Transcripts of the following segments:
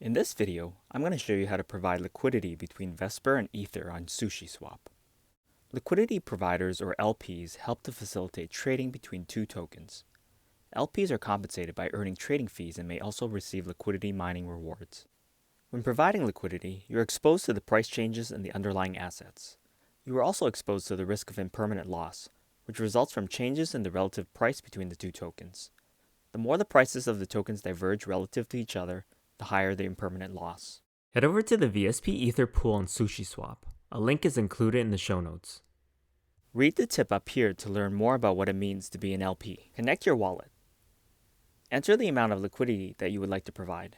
In this video, I'm going to show you how to provide liquidity between Vesper and Ether on SushiSwap. Liquidity providers, or LPs, help to facilitate trading between two tokens. LPs are compensated by earning trading fees and may also receive liquidity mining rewards. When providing liquidity, you're exposed to the price changes in the underlying assets. You are also exposed to the risk of impermanent loss, which results from changes in the relative price between the two tokens. The more the prices of the tokens diverge relative to each other, the higher the impermanent loss. Head over to the VSP Ether pool on SushiSwap. A link is included in the show notes. Read the tip up here to learn more about what it means to be an LP. Connect your wallet. Enter the amount of liquidity that you would like to provide.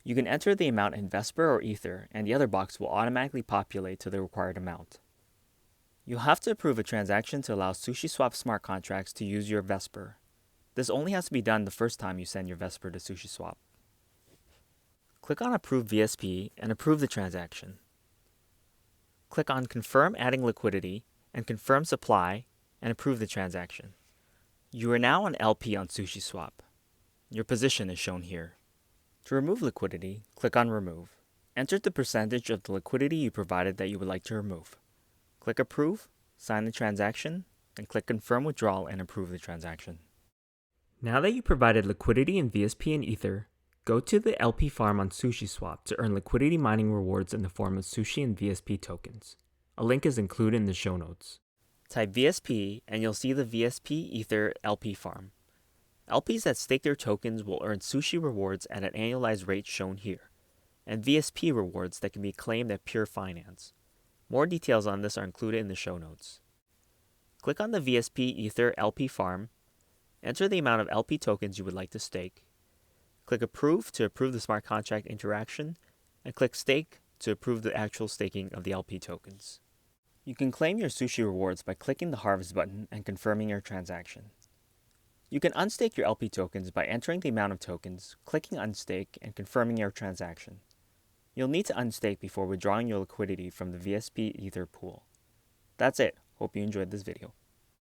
You can enter the amount in Vesper or Ether, and the other box will automatically populate to the required amount. You'll have to approve a transaction to allow SushiSwap smart contracts to use your Vesper. This only has to be done the first time you send your Vesper to SushiSwap. Click on Approve VSP and approve the transaction. Click on Confirm Adding Liquidity and Confirm Supply and approve the transaction. You are now an LP on SushiSwap. Your position is shown here. To remove liquidity, click on Remove. Enter the percentage of the liquidity you provided that you would like to remove. Click Approve, sign the transaction, and click Confirm Withdrawal and approve the transaction. Now that you provided liquidity in VSP and Ether, go to the LP farm on SushiSwap to earn liquidity mining rewards in the form of Sushi and VSP tokens. A link is included in the show notes. Type VSP and you'll see the VSP Ether LP farm. LPs that stake their tokens will earn Sushi rewards at an annualized rate shown here, and VSP rewards that can be claimed at Vesper.Finance. More details on this are included in the show notes. Click on the VSP Ether LP farm, enter the amount of LP tokens you would like to stake, click Approve to approve the smart contract interaction, and click Stake to approve the actual staking of the LP tokens. You can claim your Sushi rewards by clicking the Harvest button and confirming your transaction. You can unstake your LP tokens by entering the amount of tokens, clicking Unstake, and confirming your transaction. You'll need to unstake before withdrawing your liquidity from the VSP Ether pool. That's it. Hope you enjoyed this video.